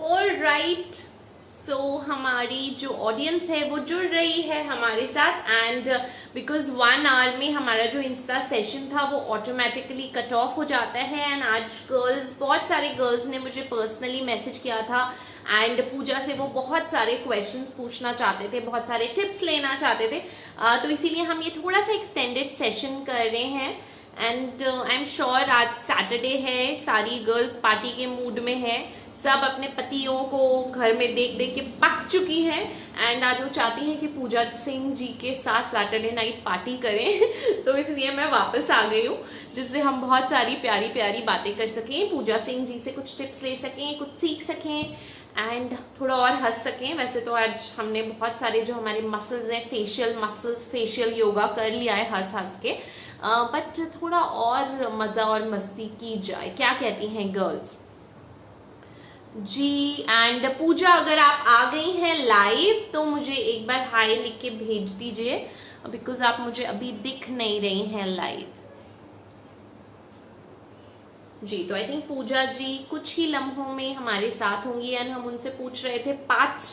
All right, सो हमारी जो audience है वो जुड़ रही है हमारे साथ। एंड बिकॉज 1 आवर में हमारा जो इंस्टा सेशन था वो ऑटोमेटिकली कट ऑफ हो जाता है। एंड आज बहुत सारे गर्ल्स ने मुझे पर्सनली मैसेज किया था एंड पूजा से वो बहुत सारे क्वेश्चंस पूछना चाहते थे, बहुत सारे टिप्स लेना चाहते थे। तो इसीलिए हम ये थोड़ा सा एक्सटेंडेड सेशन कर रहे हैं। एंड आई एम श्योर आज सैटरडे है, सारी गर्ल्स पार्टी के मूड में है, सब अपने पतियों को घर में देख देख के पक चुकी हैं। एंड आज वो चाहती हैं कि पूजा सिंह जी के साथ सैटरडे नाइट पार्टी करें तो इसलिए मैं वापस आ गई हूँ, जिससे हम बहुत सारी प्यारी प्यारी बातें कर सकें, पूजा सिंह जी से कुछ टिप्स ले सकें, कुछ सीख सकें एंड थोड़ा और हंस सकें। वैसे तो आज हमने बहुत सारे जो हमारे मसल्स हैं, फेशियल मसल्स, फेशियल योगा कर लिया है हंस हंस के, बट थोड़ा और मजा और मस्ती की जाए। क्या कहती हैं गर्ल्स जी? एंड पूजा, अगर आप आ गई हैं लाइव तो मुझे एक बार हाय लिख के भेज दीजिए, बिकॉज आप मुझे अभी दिख नहीं रही हैं लाइव जी। तो आई थिंक पूजा जी कुछ ही लम्हों में हमारे साथ होंगी। एंड हम उनसे पूछ रहे थे 5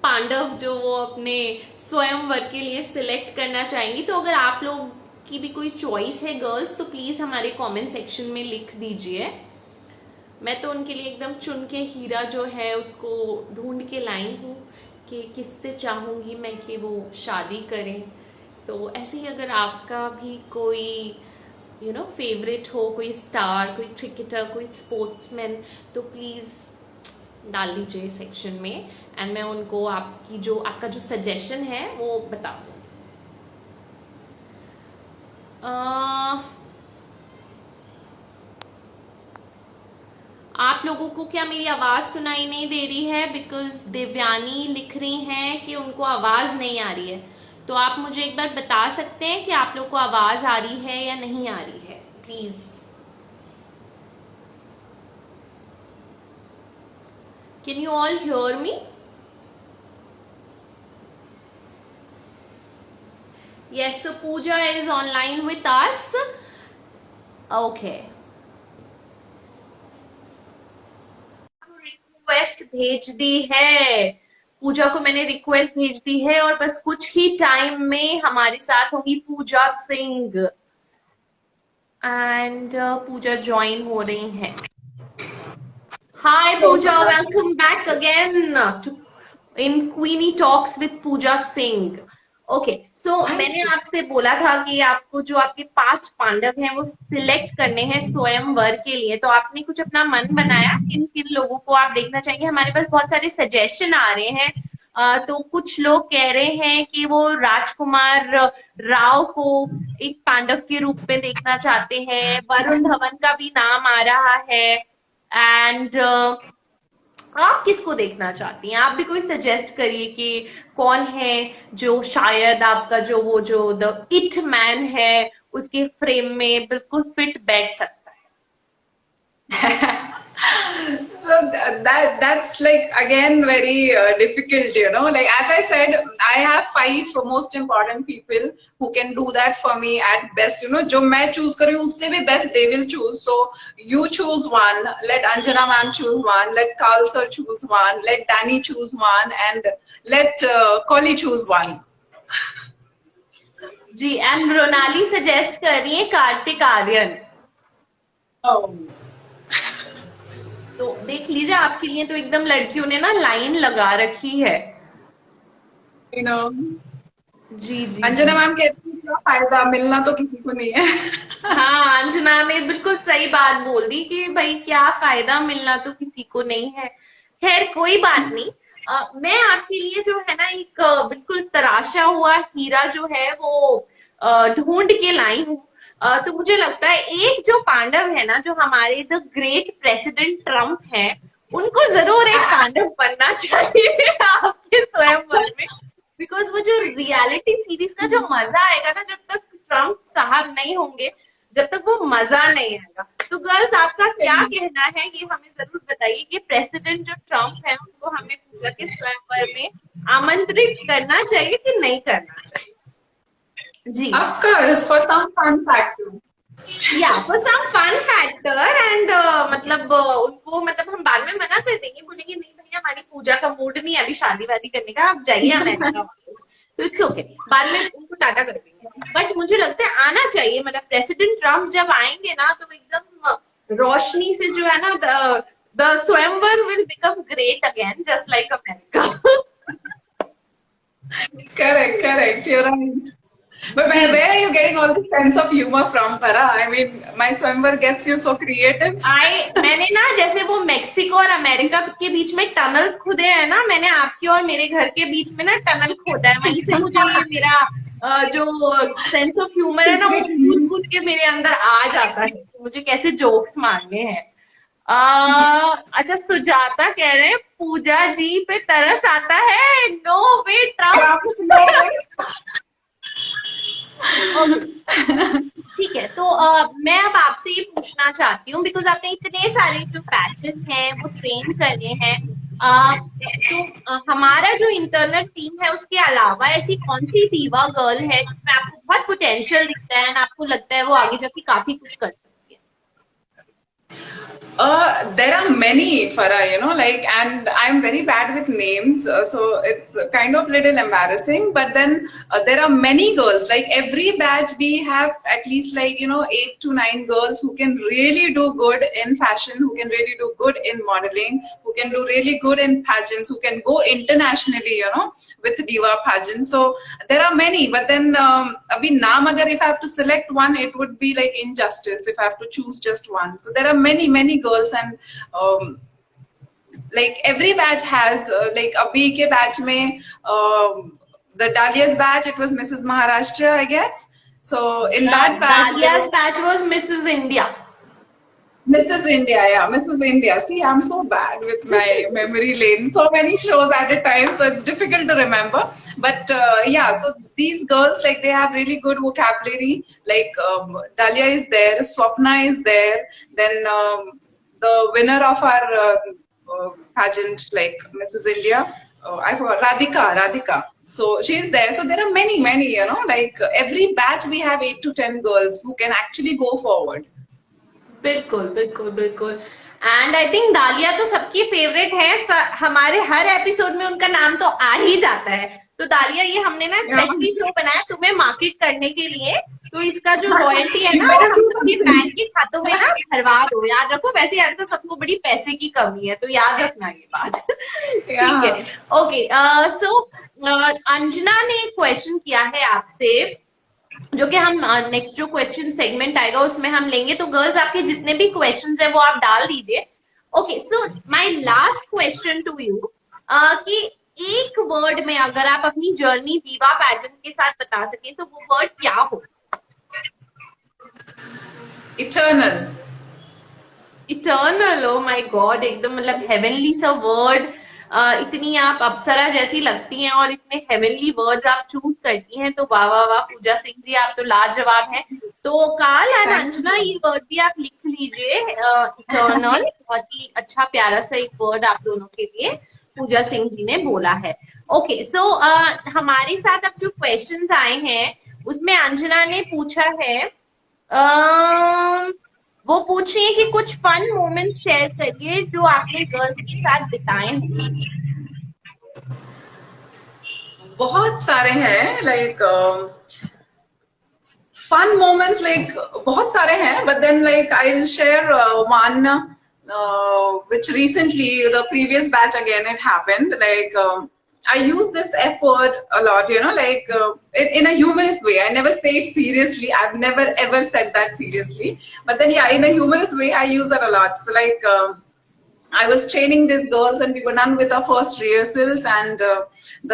पांडव जो वो अपने स्वयंवर के लिए सिलेक्ट करना चाहेंगी। तो अगर आप लोग की भी कोई चॉइस है गर्ल्स, तो प्लीज हमारे कमेंट सेक्शन में लिख दीजिए। मैं तो उनके लिए एकदम चुन के हीरा जो है उसको ढूंढ के लाई हूँ कि किससे चाहूंगी मैं कि वो शादी करें। तो ऐसे ही अगर आपका भी कोई फेवरेट हो, कोई स्टार, कोई क्रिकेटर, कोई स्पोर्ट्समैन, तो प्लीज डाल दीजिए सेक्शन में एंड मैं उनको आपका जो सजेशन है वो बता दूँ। आप लोगों को क्या मेरी आवाज सुनाई नहीं दे रही है? बिकॉज दिव्यानी लिख रही हैं कि उनको आवाज नहीं आ रही है। तो आप मुझे एक बार बता सकते हैं कि आप लोग को आवाज आ रही है या नहीं आ रही है, please. Can you all hear me? Yes, so Pooja is online with us. Okay, request भेज दी है, पूजा को मैंने रिक्वेस्ट भेज दी है और बस कुछ ही टाइम में हमारे साथ होगी पूजा सिंह। एंड पूजा ज्वाइन हो रही हैं। Hi Pooja, welcome back again in Queenie Talks with Pooja Singh. Okay, so मैंने आपसे बोला था कि आपको जो आपके 5 पांडव हैं वो सिलेक्ट करने हैं स्वयंवर के लिए। तो आपने कुछ अपना मन बनाया किन किन लोगों को आप देखना चाहेंगे? हमारे पास बहुत सारे सजेशन आ रहे हैं। तो कुछ लोग कह रहे हैं कि वो राजकुमार राव को एक पांडव के रूप में देखना चाहते हैं। वरुण धवन का भी नाम आ रहा है। एंड आप किसको देखना चाहती हैं? आप भी कोई सजेस्ट करिए कि कौन है जो शायद आपका जो द इट मैन है उसके फ्रेम में बिल्कुल फिट बैठ सकता है। So that's like again very difficult, like as I said, I have 5 most important people who can do that for me at best. जो मैं choose करूँ उससे भी best they will choose. So you choose one, let Anjana ma'am choose one, let Carl sir choose one, let Danny choose one, and let Collie choose one. जी, and Ronali suggest कर रही है Kartik Aaryan. Oh. तो देख लीजिए, आपके लिए तो एकदम लड़कियों ने ना लाइन लगा रखी है। जी जी अंजना मैम कहती है क्या फायदा, मिलना तो किसी को नहीं है। हाँ, अंजना ने बिल्कुल सही बात बोल दी कि भाई क्या फायदा, मिलना तो किसी को नहीं है। खैर कोई बात नहीं। मैं आपके लिए जो है ना एक बिल्कुल तराशा हुआ हीरा जो है वो ढूंढ के लाई हूँ। तो मुझे लगता है एक जो पांडव है ना, जो हमारे द ग्रेट प्रेसिडेंट ट्रम्प है, उनको जरूर एक पांडव बनना चाहिए आपके स्वयंवर में। बिकॉज वो जो रियलिटी सीरीज का जो मजा आएगा ना, जब तक ट्रम्प साहब नहीं होंगे, जब तक वो मजा नहीं आएगा। तो गर्ल्स, आपका क्या कहना है ये हमें जरूर बताइए कि प्रेसिडेंट जो ट्रम्प है उनको हमें पूजा के स्वयंवर में आमंत्रित करना चाहिए कि नहीं करना चाहिए? जी, Of course, for some fun factor. या for some fun factor. And मतलब उनको मतलब हम बाद में मना कर देंगे, बोलेंगे नहीं हमारी पूजा का मूड नहीं है अभी शादी वादी करने का, आप जाइए अमेरिका वापस, तो इट्स ओके, बाद में उनको टाटा कर देंगे। बट मुझे लगता है आना चाहिए, मतलब प्रेसिडेंट ट्रम्प जब आएंगे ना तो एकदम रोशनी से जो है ना, द स्वयंवर will become great again just like America. Correct. You're right. But where are you getting all the sense of humor from, Farah? I mean, my swimmer gets you so creative. मैंने ना जैसे वो Mexico और America के बीच में tunnels खुदे हैं ना, मैंने आपके और मेरे घर के बीच में ना टनल खोदा है, वहीं से मुझे ये मेरा जो सेंस ऑफ ह्यूमर है ना वो कूद कूद के मेरे अंदर आ जाता है, तो मुझे कैसे जोक्स मारने हैं। अच्छा, सुजाता कह रहे हैं पूजा जी पे तरस आता है, नो वे ट्रम्प। ठीक है, तो मैं अब आपसे ये पूछना चाहती हूँ, बिकॉज आपने इतने सारे जो बैचेस हैं वो ट्रेन कर रहे हैं, तो हमारा जो इंटरनल टीम है उसके अलावा ऐसी कौन सी दीवा गर्ल है जिसमें आपको बहुत पोटेंशियल दिखता है एंड आपको लगता है वो आगे जाके काफी कुछ कर सकती है? There are many, Farah, you know, like, and I'm very bad with names, so it's kind of little embarrassing. But then there are many girls. Like every batch, we have at least like 8 to 9 girls who can really do good in fashion, who can really do good in modeling, who can do really good in pageants, who can go internationally, with diva pageants. So there are many. But then, abhi naam agar if I have to select one, it would be like injustice if I have to choose just one. So there are many girls, and like every batch has like abhi ke batch mein, the Dalia's batch, it was Mrs. Maharashtra, I guess. So in that batch, Dalia's batch was Mrs. India. Mrs. India, yeah, Mrs. India. See, I'm so bad with my memory lane. So many shows at a time, so it's difficult to remember. But yeah, so these girls, like, they have really good vocabulary. Like Dalia is there, Swapna is there. Then the winner of our pageant, like Mrs. India, I forgot, Radhika. So she's there. So there are many, like every batch we have 8 to 10 girls who can actually go forward. बिल्कुल। And I think दालिया तो सबकी favourite है, हमारे हर episode में उनका नाम तो आ ही जाता है। तो दालिया, ये हमने ना स्पेशली शो बनाया तुम्हें मार्केट करने के लिए, तो इसका जो रॉयल्टी है ना वो हम सबके बैंक के खातों में ना भरवा दो, याद रखो। वैसे यार तो सबको बड़ी पैसे की कमी है, तो याद रखना ये बात। ठीक है, ओके। सो अंजना ने एक क्वेश्चन किया है आपसे, जो कि हम नेक्स्ट जो क्वेश्चन सेगमेंट आएगा उसमें हम लेंगे। तो गर्ल्स, आपके जितने भी क्वेश्चंस हैं वो आप डाल दीजिए। Okay, so my last question to you, कि एक वर्ड में अगर आप अपनी जर्नी दीवा पैजेंट के साथ बता सके तो वो वर्ड क्या हो? इटर्नल। ओ माय गॉड, एकदम मतलब हेवनली सा वर्ड। इतनी आप अप्सरा जैसी लगती हैं और इतने हेवनली वर्ड्स आप चूज करती हैं, तो वाह वाह वाह पूजा सिंह जी, आप तो लाजवाब हैं। तो काल एंड अंजना, ये वर्ड भी आप लिख लीजिए, इटर्नल। बहुत ही अच्छा प्यारा सा एक वर्ड आप दोनों के लिए पूजा सिंह जी ने बोला है। ओके, सो हमारे साथ अब जो क्वेश्चंस आए हैं उसमें अंजना ने पूछा है, वो पूछ रही है कि कुछ फन मोमेंट शेयर करिए जो आपने गर्ल्स के साथ बिताए हैं। बहुत सारे हैं, लाइक फन मोमेंट्स, लाइक बहुत सारे हैं, but then like I will share one which recently, the previous batch again, it happened. Like I use this F word a lot, like in a humorous way. I never say it seriously. I've never ever said that seriously. But then yeah, in a humorous way, I use that a lot. So like I was training these girls and we were done with our first rehearsals and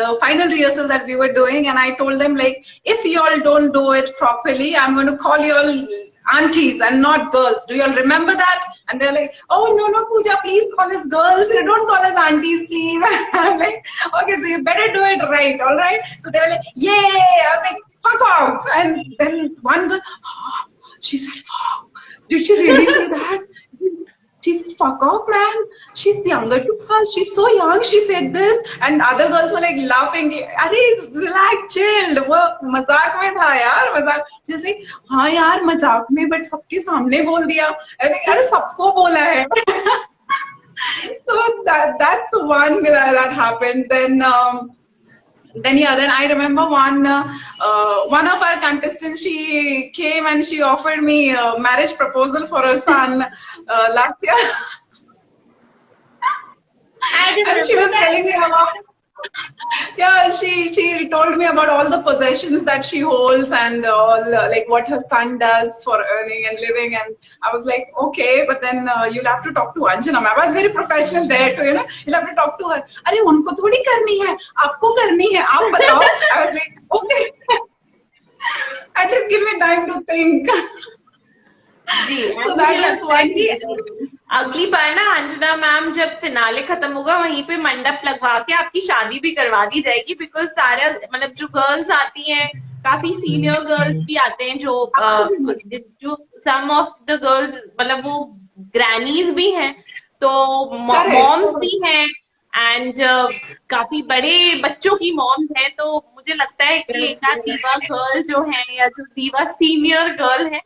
the final rehearsal that we were doing, and I told them, like, if you all don't do it properly, I'm going to call you all aunties and not girls. Do you all remember that? And they're like, oh no Pooja, please call us girls, you don't call us aunties, please. I'm like, okay, so you better do it right, all right? So they were like, yeah. I'm like, fuck off. And then one girl, oh, she said fuck, did she really say that? She said, fuck off, man. She's younger to us. She's so young. She said this. And other girls were like laughing. Arey, relax, chill. वो मजाक में था यार, मजाक। जैसे हाँ यार मजाक में, बट सबके सामने बोल दिया। अरे सबको बोला है। So that's one that happened. Then yeah, then I remember one of our contestants, she came and she offered me a marriage proposal for her son last year. I And she remember was that. telling me about, yeah, she told me about all the possessions that she holds and all like what her son does for earning and living. And I was like, okay, but then you'll have to talk to Anjana ma'am. I was very professional there too, you'll have to talk to her. अरे उनको थोड़ी करनी है, आपको करनी है, आप बताओ. I was like, okay, at least give me time to think. Ji, So and that मुझे was लगता है one. कि अगली बार ना अंजना मैम जब फिनाले खत्म होगा वहीं पे मंडप लगवा के आपकी शादी भी करवा दी जाएगी, बिकॉज सारे मतलब जो गर्ल्स आती हैं, काफी सीनियर गर्ल्स भी आते हैं जो Absolutely. जो सम ऑफ द गर्ल्स मतलब वो ग्रैनीज भी हैं, तो Correct. मॉम्स भी हैं, एंड काफी बड़े बच्चों की मॉम्स हैं, तो मुझे लगता है कि Yes, एक आध yes. दीवा गर्ल जो है या जो दीवा सीनियर गर्ल है,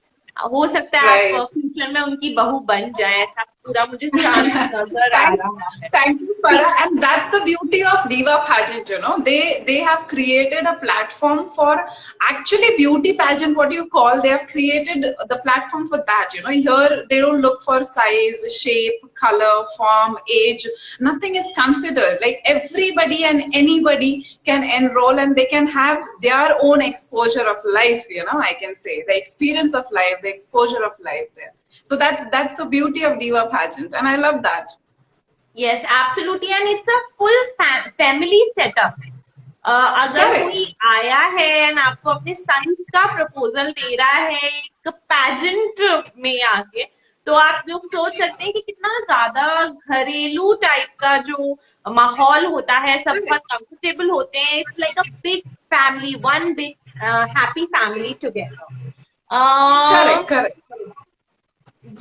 हो सकता है आप Right. फ्यूचर में उनकी बहू बन जाए, ऐसा पूरा मुझे चांस नजर आ Thank, रहा है. thank you, Farah. And that's the beauty of Diva pageant, They have created a platform for actually beauty pageant, what you call. They have created the platform for that, Here they don't look for size, shape, color, form, age. Nothing is considered. Like everybody and anybody can enroll and they can have their own exposure of life, I can say. The experience of life, the exposure of life there. So that's the beauty of Diva pageant, and I love that. Yes, absolutely, and it's a full family setup. अगर कोई Correct. आया है and आपको अपने सन का proposal दे रहा है एक पैजेंट में आके, तो आप लोग सोच सकते हैं कि कितना ज्यादा घरेलू टाइप का जो माहौल होता है, सब बहुत कंफर्टेबल होते हैं. It's like a big family, one big happy family together. Correct, correct.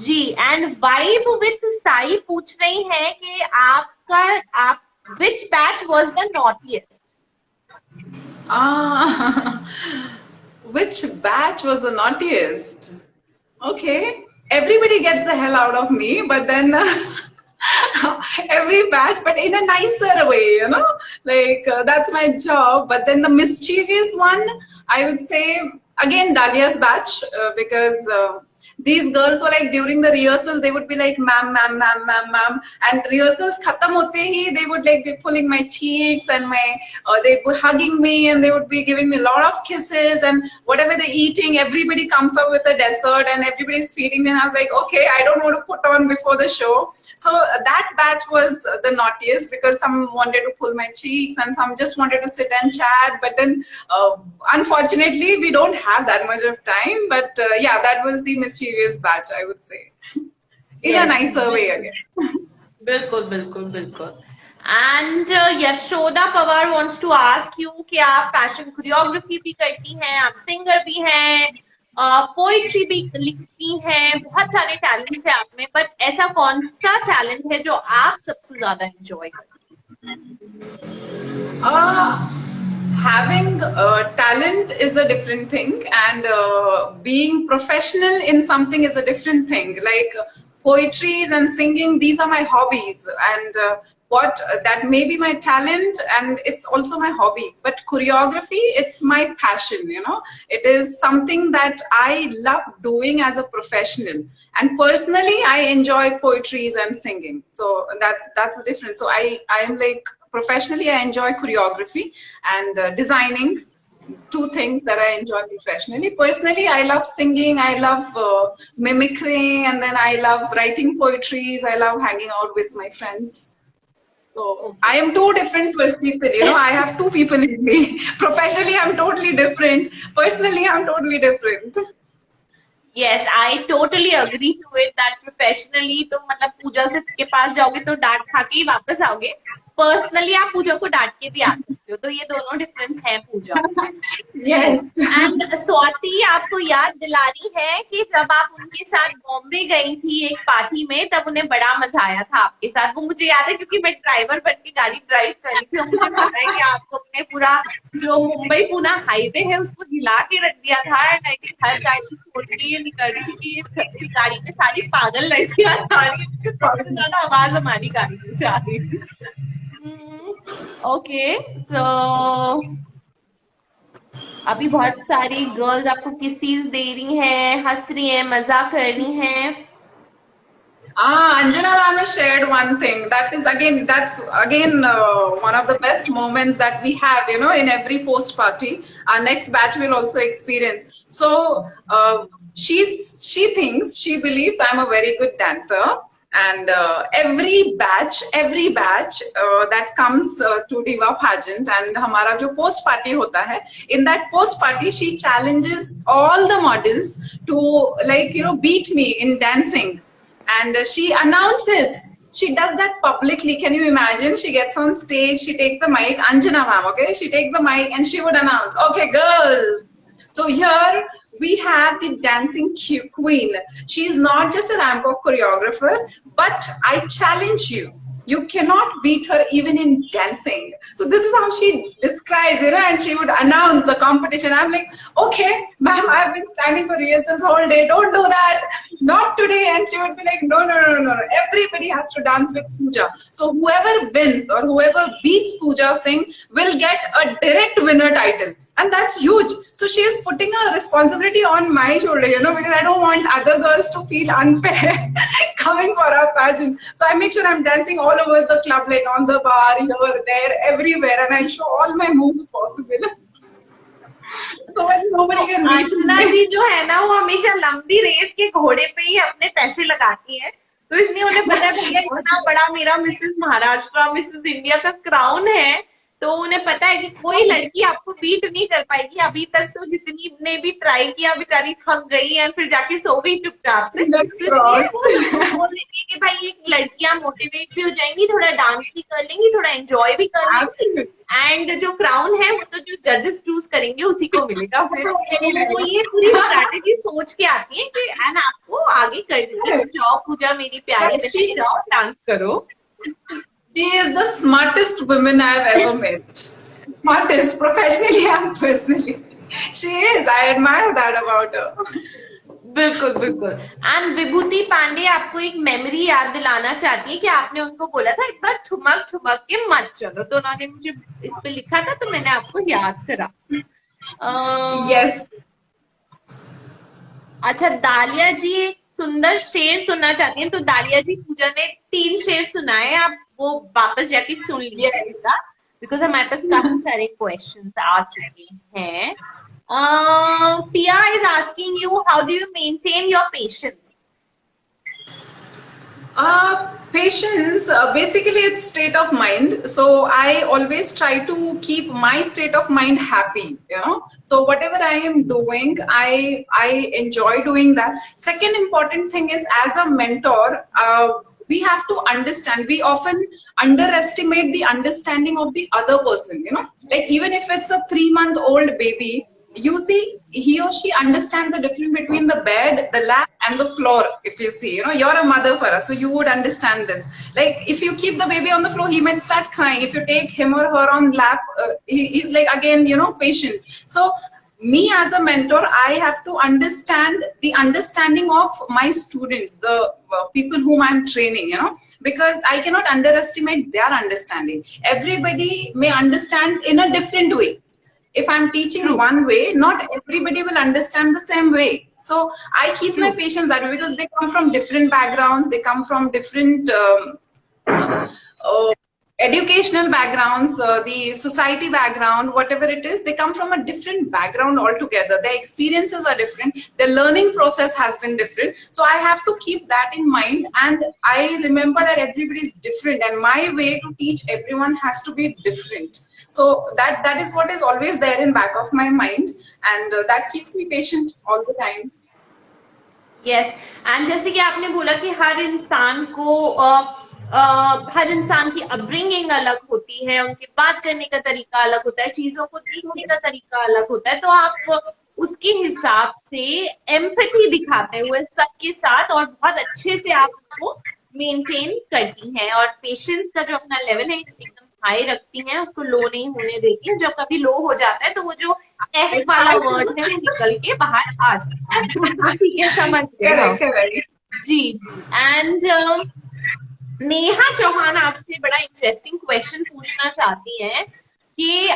जी, एंड वाइब विथ साई पूछ रही है कि आप which batch was the naughtiest. Ah, which batch was the naughtiest? Okay, everybody gets the hell out of me, but then every batch, but in a nicer way, like that's my job. But then the mischievous one, I would say, again, Dalia's batch, because these girls were like during the rehearsals, they would be like, ma'am, ma'am, ma'am, ma'am, ma'am. And rehearsals khatam hote hi, they would like be pulling my cheeks and they were hugging me and they would be giving me a lot of kisses and whatever they're eating, everybody comes up with a dessert and everybody's feeding me. And I was like, okay, I don't know what to put on before the show. So that batch was the naughtiest because some wanted to pull my cheeks and some just wanted to sit and chat. But then, unfortunately, we don't have that much of time. But yeah, that was the mischievous batch, I would say. In a nicer way again. बिल्कुल बिल्कुल बिल्कुल. And Yashoda Pawar wants to ask you कि आप fashion choreography भी करती हैं, आप singer भी हैं, पोइट्री भी लिखती हैं, बहुत सारे टैलेंट्स हैं आप में, बट ऐसा कौन सा टैलेंट है जो आप सबसे ज्यादा एंजॉय करते Having talent is a different thing, and being professional in something is a different thing. Like poetries and singing, these are my hobbies, and what that may be my talent, and it's also my hobby. But choreography, it's my passion. It is something that I love doing as a professional, and personally, I enjoy poetries and singing. So that's the difference. So I am like, professionally, I enjoy choreography and designing, two things that I enjoy professionally. Personally, I love singing, I love mimicry, and then I love writing poetries. I love hanging out with my friends. So I am two different people, I have two people in me. Professionally, I'm totally different. Personally, I'm totally different. Yes, I totally agree to it that professionally तुम मतलब पूजा से के पास जाओगे तो डांट खा के ही वापस आओगे, पर्सनली आप पूजा को डांट के भी आ सकते हो, तो ये दोनों डिफरेंस है पूजा। Yes. एंड स्वाति आपको याद दिला रही है कि जब आप उनके साथ बॉम्बे गई थी एक पार्टी में, तब उन्हें बड़ा मजा आया था आपके साथ। वो मुझे याद है क्योंकि मैं ड्राइवर बन के गाड़ी ड्राइव कर रही थी, और मुझे पता है कि आपको अपने पूरा जो मुंबई पुणे हाईवे है उसको हिला के रख दिया था। एंड आई थिंक हर गाड़ी सोच रही है, निकल रही थी कि इस गाड़ी में सारी पागल लड़कियां जा रही है, क्योंकि सबसे ज्यादा आवाज हमारी गाड़ी में से आ रही थी। ओके, तो अभी बहुत सारी गर्ल्स आपको किसीज दे रही हैं, हंस रही हैं, मजाक कर रही हैं। Anjana ma'am has shared one thing. That's again one of the best moments that we have, you know, in every post party. Our next batch will also experience. So she thinks, she believes I'm a very good dancer. And every batch that comes to Diva pageant and हमारा जो post party होता है, in that post party she challenges all the models to, like, you know, beat me in dancing. And she announces, she does that publicly. Can you imagine? She gets on stage, she takes the mic, Anjana ma'am, okay? She takes the mic and she would announce, okay, girls. So here we have the dancing queen. She is not just a ramp walk choreographer, but I challenge you. You cannot beat her even in dancing. So this is how she describes, you know, and she would announce the competition. I'm like, okay, ma'am, I've been standing for rehearsals all day. Don't do that. Not today. And she would be like, no. Everybody has to dance with Pooja. So whoever wins or whoever beats Pooja Singh will get a direct winner title. And that's huge. So she is putting a responsibility on my shoulder, you know, because I don't want other girls to feel unfair coming for our pageant. So I make sure I'm dancing all over the club, like on the bar, here, there, everywhere, and I show all my moves possible. So nobody can beat Archana me. जी जो है ना, वो हमेशा लंबी race के घोड़े पे ही अपने पैसे लगाती है, तो इसलिए उन्हें पता है भैया इतना बड़ा मेरा मिसेस महाराष्ट्र, मिसेस इंडिया का क्राउन है, तो उन्हें पता है कि कोई लड़की आपको बीट नहीं कर पाएगी। अभी तक तो जितनी ने भी ट्राई किया बेचारी थक गई है, फिर जाके सो गई चुपचाप से। बोल देती कि भाई ये लड़कियां मोटिवेट भी हो जाएंगी, थोड़ा डांस भी कर लेंगी, थोड़ा एंजॉय भी कर लेंगी, एंड जो क्राउन है वो तो जो जजेस चूज करेंगे उसी को मिलेगा। फिर वो ये पूरी स्ट्रैटेजी सोच के आती है कि एंड आपको आगे कर देंगे। जाओ पूजा मेरी प्यारी बहन, जाओ डांस करो। She is the smartest woman I've ever met. Smartest, professionally and personally. She is. I admire that about her. बिल्कुल बिल्कुल। एंड विभूति पांडे आपको एक मेमोरी याद दिलाना चाहती है कि आपने उनको बोला था एक बार ठुमक ठुमक के मत चलो, तो उन्होंने मुझे इस पे लिखा था, तो मैंने आपको याद करा। Yes. अच्छा, दालिया जी एक सुंदर शेर सुनना चाहती हैं, तो दालिया जी पूजा ने 3 शेर सुनाए, आप वो वापस जाके सुन लीजिएगा, बिकॉज हमारे पास काफी सारे क्वेश्चंस आ चुके हैं। Pia is asking you, how do you maintain your patience? Patience, basically it's state of mind. So I always try to keep my state of mind happy, you know. So whatever I am doing, I enjoy doing that. Second important thing is, as a mentor, we have to understand. We often underestimate the understanding of the other person, you know. Like even if it's a 3-month-old baby, you see, he or she understands the difference between the bed, the lap, and the floor. If you see, you know, you're a mother for us, so you would understand this. Like if you keep the baby on the floor, he might start crying. If you take him or her on lap, he's like, again, you know, patient. So me as a mentor, I have to understand the understanding of my students, the people whom I'm training, you know, because I cannot underestimate their understanding. Everybody may understand in a different way. If I'm teaching one way, not everybody will understand the same way. So I keep my patience that way, because they come from different backgrounds, they come from different educational backgrounds, the society background, whatever it is, they come from a different background altogether. Their experiences are different, their learning process has been different. So I have to keep that in mind, and I remember that everybody is different, and my way to teach everyone has to be different. So that is what is always there in back of my mind, and that keeps me patient all the time. Yes, and जैसे कि आपने बोला कि हर इंसान को हर इंसान की upbringing अलग होती है, उनके बात करने का तरीका अलग होता है, चीजों को देखने का तरीका अलग होता है, तो आप उसके हिसाब से एम्पैथी दिखाते हुए सबके साथ और बहुत अच्छे से आप उसको मेंटेन करती हैं, और पेशेंस का जो अपना लेवल है एकदम हाई रखती हैं, उसको लो नहीं होने देती हैं। जब कभी लो हो जाता है तो वो जो एफ वाला वर्ड है वो निकल के बाहर आ जाता है। ठीक है, समझ गए हम। Correct, correct. जी जी। एंड नेहा चौहान आपसे बड़ा इंटरेस्टिंग क्वेश्चन पूछना चाहती हैं कि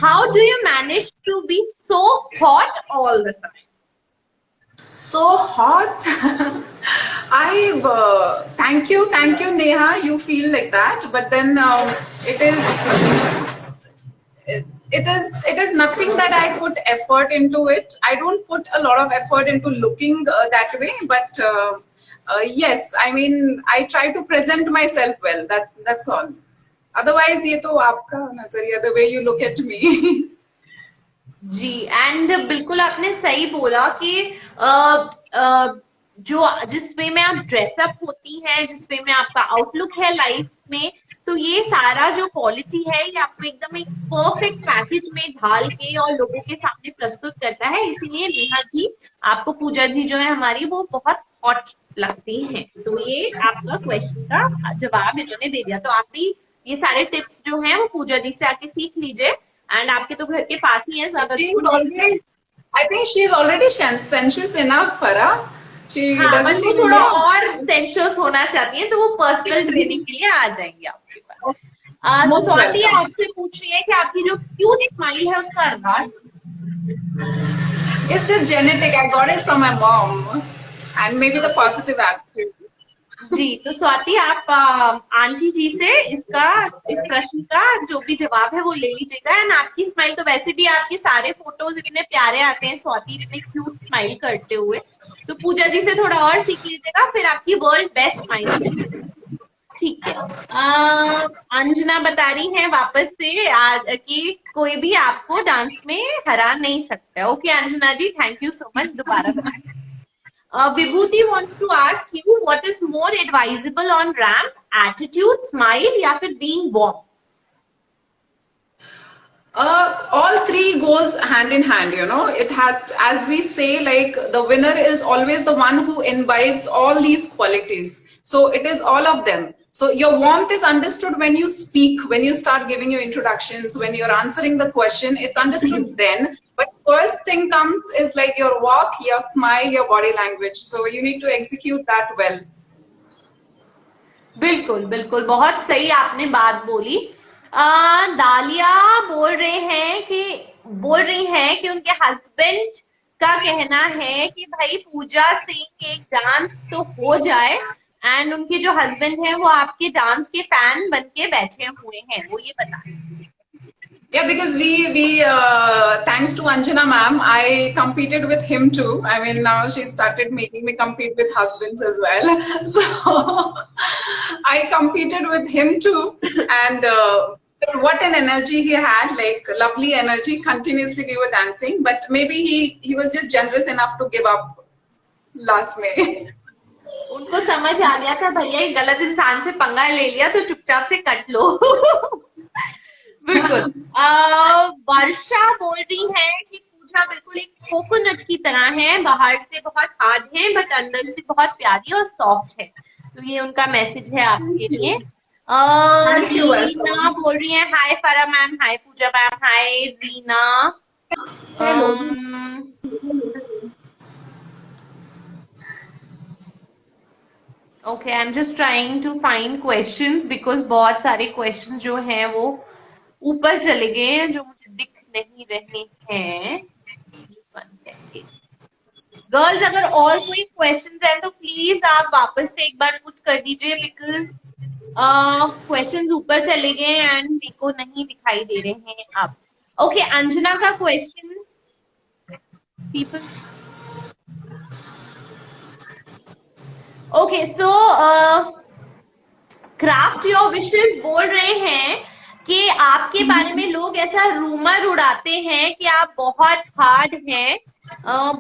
how do you manage to be so hot all the time? So hot. Thank you, Neha. You feel like that, but then it is it is nothing that I put effort into it. I don't put a lot of effort into looking that way, but yes, I mean I try to present myself well. That's all. Otherwise, ये तो आपका नजरिया, the way you look at me. जी, and बिल्कुल आपने सही बोला कि अ, जो जिस वे में आप ड्रेसअप होती हैं, जिस वे में आपका आउटलुक है लाइफ में, तो ये सारा जो क्वालिटी है ये आपको एकदम एक परफेक्ट पैकेज में ढाल के और लोगों के सामने प्रस्तुत करता है। इसीलिए नेहा जी, आपको पूजा जी जो है हमारी वो बहुत हॉट लगती हैं। तो ये आपका क्वेश्चन का जवाब इन्होंने दे दिया। तो आप भी ये सारे टिप्स जो हैं वो पूजा जी से आके सीख लीजिए, एंड आपके तो घर के पास ही है, ज्यादा She's दूर नहीं है। already, I think she's already sensuous enough, Farah. She हाँ, बस doesn't वो even थोड़ा need. और सेंशुअस होना चाहती है, तो वो पर्सनल ट्रेनिंग के लिए आ जाएंगी आपके पास। तो Most स्वाति welcome. आपसे पूछ रही है कि आपकी जो क्यूट स्माइल है उसका राज। It's just genetic. I got it from my mom, and maybe the positive attitude. जी, तो स्वाति आप आंटी जी से इस प्रश्न का जो भी जवाब है वो ले लीजिएगा। एंड आपकी स्माइल तो वैसे भी, आपके सारे फोटोज इतने प्यारे आते हैं स्वाति इतने क्यूट स्माइल करते हुए, तो पूजा जी से थोड़ा और सीख लीजिएगा, फिर आपकी वर्ल्ड बेस्ट स्माइल होगी। ठीक है। अंजना बता रही है वापस से आज कि कोई भी आपको डांस में हरा नहीं सकता। Okay Anjana ji, thank you so much दोबारा बताने। Vibhuti wants to ask you what is more advisable on ramp, attitude, smile या फिर being warm? All three goes hand in hand, you know. It has, as we say, like the winner is always the one who imbibes all these qualities. So it is all of them. So your warmth is understood when you speak, when you start giving your introductions, when you're answering the question, it's understood then. But first thing comes is like your walk, your smile, your body language. So you need to execute that well. बिल्कुल बिल्कुल, बहुत सही आपने बात बोली। दालिया बोल रही हैं कि उनके हस्बैंड का कहना है कि भाई पूजा सिंह के डांस तो हो जाए, एंड उनके जो हस्बैंड हैं वो आपके डांस के फैन बन के बैठे हुए हैं, वो ये बताएं। Yeah, because we thanks to Anjana ma'am, I competed with him too. I mean, now she started making me compete with husbands as well. So I competed with him too, and what an energy he had! Like lovely energy. Continuously we were dancing, but maybe he was just generous enough to give up last May. उनको समझ आ गया था भैया ये गलत इंसान से पंगा ले लिया तो चुपचाप से कट लो। बिल्कुल। वर्षा बोल रही है कि पूजा बिल्कुल एक कोकोनट की तरह है, बाहर से बहुत हार्ड है बट अंदर से बहुत प्यारी और सॉफ्ट है। तो ये उनका मैसेज है आपके लिए। रीना बोल रही है hi Fara ma'am, hi Pooja ma'am, hi Reena. Okay, I am just trying to find questions because बहुत सारे क्वेश्चंस जो हैं वो ऊपर चले गए हैं जो मुझे दिख नहीं रहे हैं। गर्ल्स, अगर और कोई क्वेश्चंस हैं तो प्लीज आप वापस से एक बार पुट कर दीजिए, बिकॉज क्वेश्चंस ऊपर चले गए एंड मेरे को नहीं दिखाई दे रहे हैं अब। ओके, अंजना का question people. Okay, so craft your wishes बोल रहे हैं कि आपके बारे में लोग ऐसा रूमर उड़ाते हैं कि आप बहुत हार्ड हैं,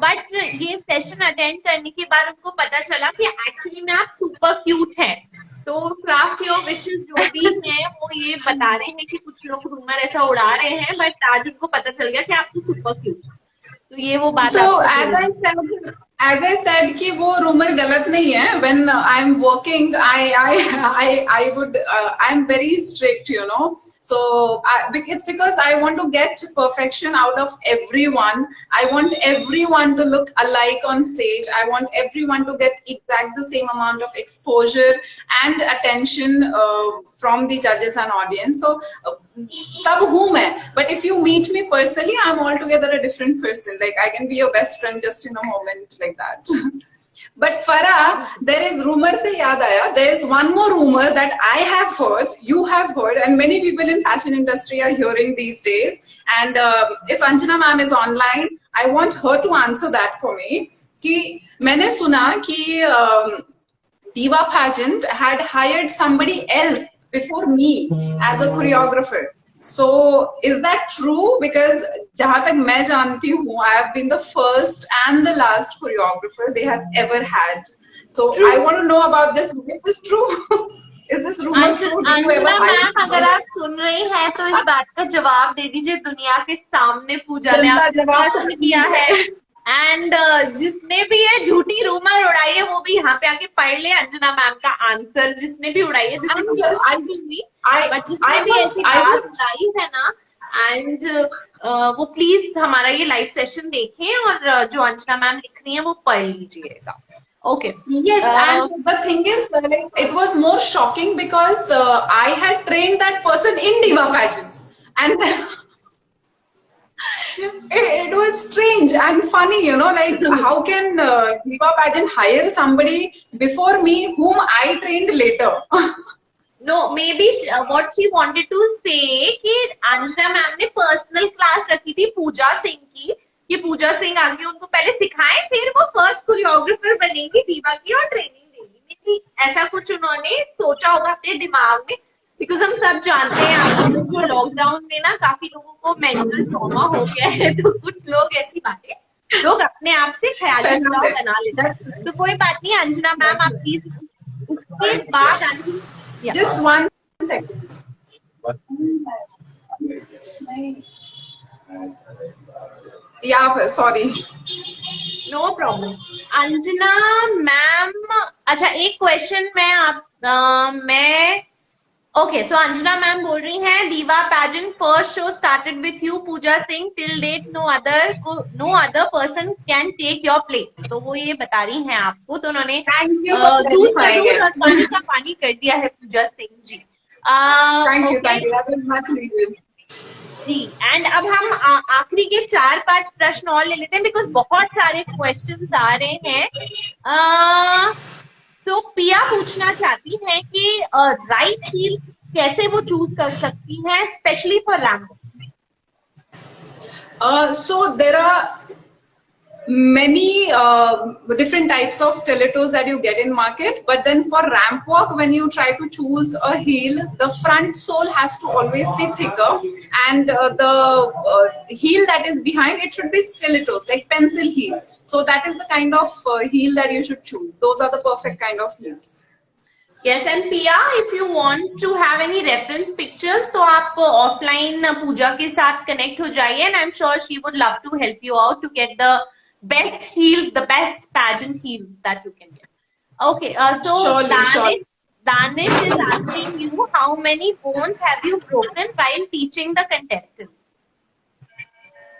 बट ये सेशन अटेंड करने के बाद उनको पता चला कि एक्चुअली में आप सुपर क्यूट हैं। तो क्राफ्ट योर विशेस जो भी हैं वो ये बता रहे हैं कि कुछ लोग रूमर ऐसा उड़ा रहे हैं, बट आज उनको पता चल गया कि आप तो सुपर क्यूट। तो ये वो बात तो आपसे एज बोलूंगी। आई सेड कि वो रूमर गलत नहीं है. When I am working I would I am very strict, you know. So it's because I want to get perfection out of everyone. I want everyone to look alike on stage. I want everyone to get exact the same amount of exposure and attention from the judges and audience. So तब हूँ मैं. But if you meet me personally, I'm altogether a different person. Like I can be your best friend just in a moment like that. But Farah, there is rumor se yaad aaya. There is one more rumor that I have heard, you have heard, and many people in fashion industry are hearing these days. And if Anjana ma'am is online, I want her to answer that for me. कि मैंने सुना कि Diva pageant had hired somebody else before me as a choreographer. So is that true? Because जहाँ तक मैं जानती हूँ, I have been the first and the last choreographer they have ever had. So True. I want to know about this. Is this true? Is this rumor true? Did you ever Anjana hire ma'am, अगर आप सुन रही हैं तो इस बात का जवाब दे दीजिए दुनिया के सामने। पूजा ने जनता आपको जवाब प्रश्न किया है, एंड जिसने भी ये झूठी रूमर उड़ाई है वो भी यहाँ पे आके पढ़ ले अंजना मैम का आंसर। जिसने भी उड़ाई है, बट जिसने भी ऐसी बात उड़ाई है ना, एंड वो प्लीज हमारा ये लाइव सेशन देखें और जो अंजना मैम लिख रही है वो पढ़ लीजिएगा। Okay. Yes, and the thing is, like, it was more shocking because I had trained that person in Diva pageants, and it was strange and funny, you know, like how can Diva pageant hire somebody before me whom I trained later? No, maybe what she wanted to say कि Anjana ma'am ने personal class रखी थी पूजा सिंह की, कि पूजा सिंह आगे उनको पहले सिखाएं, फिर वो फर्स्ट कोरियोग्राफर बनेगी दीवा की और ट्रेनिंग देगी। मे ऐसा कुछ उन्होंने सोचा होगा अपने दिमाग में, बिकॉज हम सब जानते हैं आप लोग जो लॉकडाउन में ना काफी लोगों को मेंटल ट्रॉमा हो गया है, तो कुछ लोग ऐसी बातें लोग अपने आप से ख्याली बना लेते हैं। तो कोई बात नहीं अंजना मैम, आप प्लीज उसके बाद Anjana Just 1 second. Yeah, sorry. No problem. Anjana ma'am, अच्छा एक क्वेश्चन मैं ओके, सो अंजना मैम बोल रही हैं Diva pageant first show started with you Pooja Singh, till date no other person can take your place. तो वो ये बता रही हैं आपको, तो उन्होंने दूध का पानी कर दिया है Pooja Singh ji. Thank you, that is much needed. जी, एंड अब हम आखिरी के 4-5 प्रश्न और ले लेते हैं, बिकॉज बहुत सारे क्वेश्चंस आ रहे हैं। सो पिया पूछना चाहती हैं कि राइट हील कैसे वो चूज कर सकती हैं, specially for ramp. So there are many different types of stilettos that you get in market, but then for ramp walk, when you try to choose a heel, the front sole has to always be thicker, and the heel that is behind it should be stilettos, like pencil heel. So that is the kind of heel that you should choose. Those are the perfect kind of heels. Yes, and Pia, if you want to have any reference pictures, तो आप offline पूजा के साथ connect हो जाइए, and I'm sure she would love to help you out to get the best heels, the best pageant heels that you can get. Okay, so Surely. Danish is asking you, how many bones have you broken while teaching the contestants?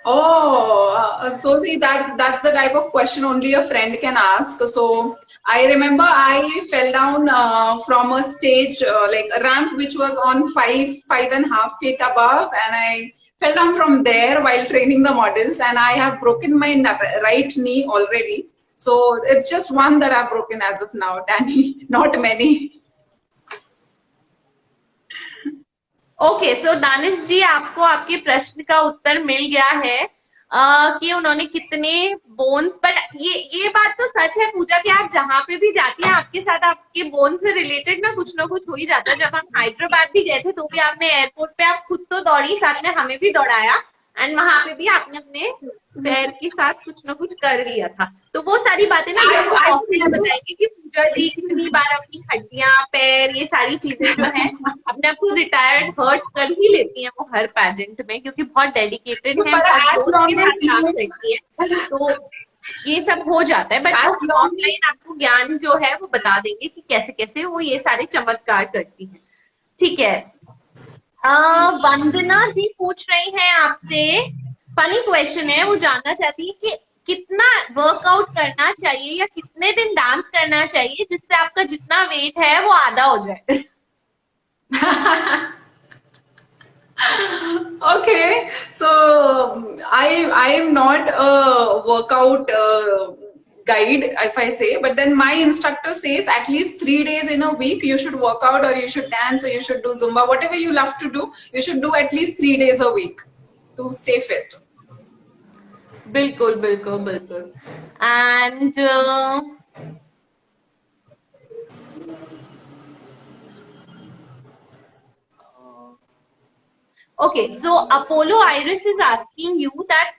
Oh, so see, that's the type of question only a friend can ask. So I remember I fell down from a stage, like a ramp which was on 5.5 feet above, and I fell down from there while training the models, and I have broken my right knee already. So it's just one that I've broken as of now, Danny, not many. Okay, so Danish ji, आपको आपके प्रश्न का उत्तर मिल गया है कि उन्होंने कितने bones, but ये बात तो सच है पूजा कि आप जहां पे भी जाती हैं आपके साथ आपके बोन से रिलेटेड ना कुछ हो ही जाता है। जब हम हैदराबाद भी गए थे तो भी आपने एयरपोर्ट पे आप खुद तो दौड़ी, साथ में हमें भी दौड़ाया, एंड वहां पे भी आपने अपने पैर के साथ कुछ ना कुछ कर लिया था। तो वो सारी बातें ना ये आपको ऑफलाइन बताएंगे कि पूजा जी कितनी बार अपनी हड्डियां, पैर, ये सारी चीजें जो है अपने आप को रिटायर्ड हर्ट कर ही लेती हैं वो हर पैजेंट में, क्योंकि बहुत डेडिकेटेड है, But बहुत as जोश के long as साथ काम you, करती है, तो ये सब हो जाता है। बट वो as long ऑनलाइन आपको ज्ञान जो है वो बता देंगे कि कैसे कैसे वो ये सारे चमत्कार करती हैं। ठीक है। वंदना जी पूछ रही हैं आपसे, फनी क्वेश्चन है, वो जानना चाहती है कि कितना वर्कआउट करना चाहिए या कितने दिन डांस करना चाहिए जिससे आपका जितना वेट है वो आधा हो जाए। okay, so I am not a workout guide if I say, but then my instructor says at least 3 days in a week you should work out or you should dance or you should do Zumba, whatever you love to do, you should do at least 3 days a week to stay fit. बिल्कुल बिल्कुल बिल्कुल। And okay, so Apollo Iris is asking you that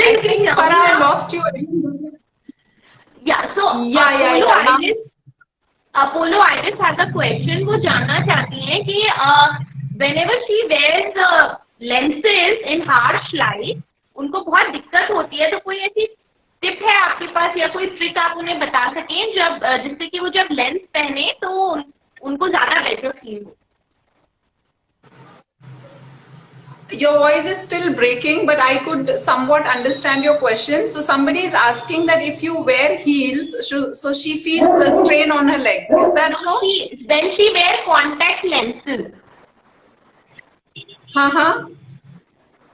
I think Farah, I lost you. Yeah, so Yeah. Apollo Iris has a question. वो जानना चाहती हैं कि whenever she wears lenses in harsh light, उनको बहुत दिक्कत होती है, तो कोई ऐसी टिप है आपके पास या कोई ट्रिक आप उन्हें बता सकें जब जिससे कि वो जब लेंस पहने तो उनको ज्यादा बेटर फील हो। Your voice is still breaking, but I could somewhat understand your question. So somebody is asking that if you wear heels, so she feels a strain on her legs. Is that so? When she wear contact lenses.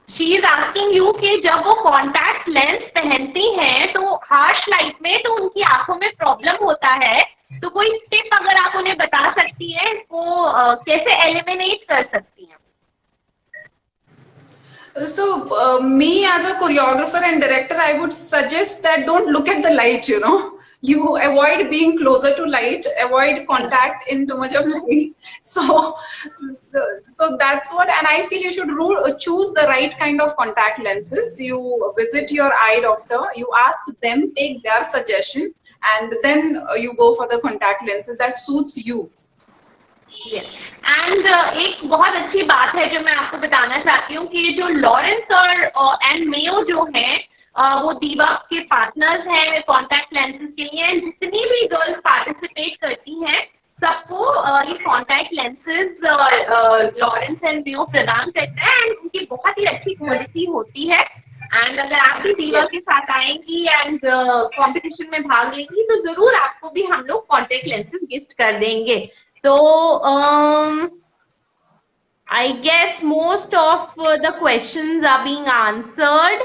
She is asking you कि जब वो contact lens पहनती हैं तो harsh light में तो उनकी आंखों में प्रॉब्लम होता है, तो कोई टिप अगर आप उन्हें बता सकती हैं वो कैसे एलिमिनेट कर सकती हैं। So me as a choreographer and director, I would suggest that don't look at the light, you avoid being closer to light, avoid contact in too much of light. So that's what, and I feel you should choose the right kind of contact lenses. You visit your eye doctor, you ask them, take their suggestion, and then you go for the contact lenses that suits you. And एक बहुत अच्छी बात है जो मैं आपको बताना चाहती हूँ कि जो लॉरेंस और एंड मेयो जो हैं वो दीवा के पार्टनर्स हैं कॉन्टैक्ट लेंसेज के लिए, एंड जितनी भी गर्ल्स पार्टिसिपेट करती हैं सबको ये contact lenses Lawrence and Mayo प्रदान करते हैं, एंड उनकी बहुत ही अच्छी क्वालिटी होती है। एंड अगर आप भी दीवा के साथ आएंगी एंड कंपटीशन में भाग लेंगी तो जरूर आपको भी हम लोग कॉन्टैक्ट लेंसेज गिफ्ट कर देंगे। So, I guess most of the questions are being answered.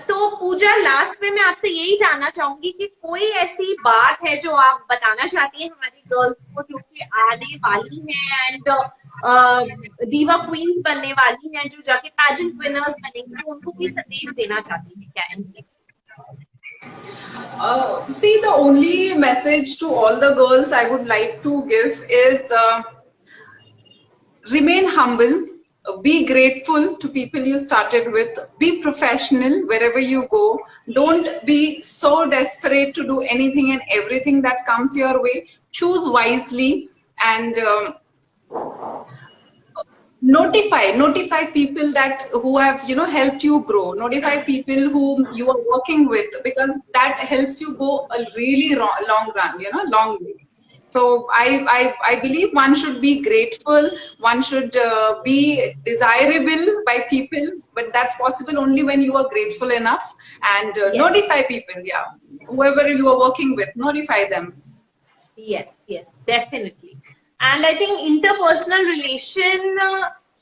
तो पूजा लास्ट में मैं आपसे यही जानना चाहूंगी कि कोई ऐसी बात है जो आप बताना चाहती हैं हमारी गर्ल्स को जो कि आने वाली हैं एंड दीवा क्वींस बनने वाली हैं, जो जाके पैजेंट विनर्स बनेंगी, तो उनको कोई संदेश देना चाहती हैं क्या इनके? See, the only message to all the girls I would like to give is remain humble, be grateful to people you started with, be professional wherever you go, don't be so desperate to do anything and everything that comes your way, choose wisely, and notify people that who have helped you grow, notify people whom you are working with, because that helps you go a really long run, long way. So I believe one should be grateful, one should be desirable by people, but that's possible only when you are grateful enough, and notify people, whoever you are working with, notify them. Yes, definitely. And I think interpersonal relation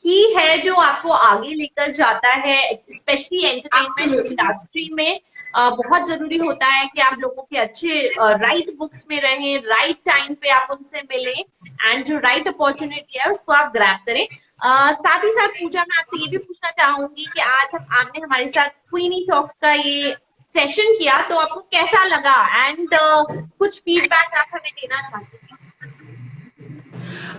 ही है जो आपको आगे लेकर जाता है, specially entertainment Absolutely. Industry में। बहुत जरूरी होता है कि आप लोगों के अच्छे राइट बुक्स में रहें, राइट टाइम पे आप उनसे मिलें, एंड जो राइट अपॉर्चुनिटी है उसको आप ग्रैब करें। साथ ही साथ पूजा, मैं आपसे ये भी पूछना चाहूंगी कि आज आपने हमारे साथ क्वीनी टॉक्स का ये सेशन किया, तो आपको कैसा लगा, एंड कुछ फीडबैक आप हमें देना चाहते हैं?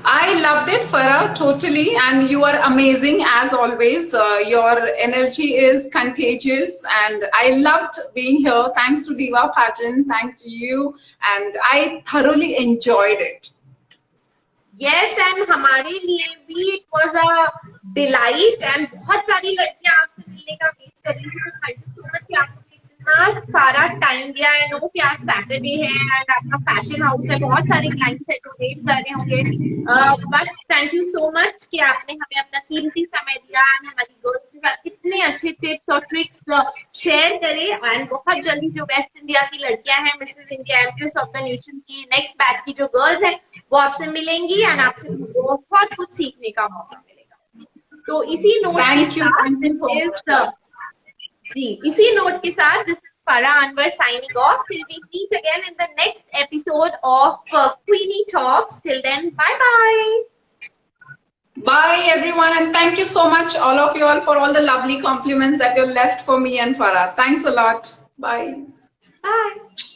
I loved it, Farah, totally. And you are amazing as always. Your energy is contagious. And I loved being here. Thanks to Diva Pajan. Thanks to you. And I thoroughly enjoyed it. Yes, and हमारे लिए भी it was a delight, and बहुत सारी लड़कियां आपसे मिलने का wait कर रही थी। तो थैंक यू सो मच कि आपने इतना सारा टाइम दिया। आई नो कि आज सैटरडे है एंड आपका फैशन हाउस है, बहुत सारे क्लाइंट्स है जो वेट कर रहे होंगे, but thank you so much कि आपने हमें अपना कीमती समय दिया एंड हमारी गर्ल्स के साथ इतने अच्छे टिप्स और ट्रिक्स शेयर करे। एंड बहुत जल्दी जो वेस्ट इंडिया की लड़कियां हैं, Mrs India empress of the nation की नेक्स्ट बैच की जो गर्ल्स है, वो आपसे मिलेंगी एंड आपसे बहुत कुछ सीखने का मौका मिलेगा। तो इसी नोट के साथ इसी नोट के साथ this is Farah Anwar signing off till we meet again in the next episode of Queenie Talks. Till then, bye bye. Bye, everyone. And thank you so much, all of you all, for all the lovely compliments that you left for me and Farah. Thanks a lot. Bye. Bye.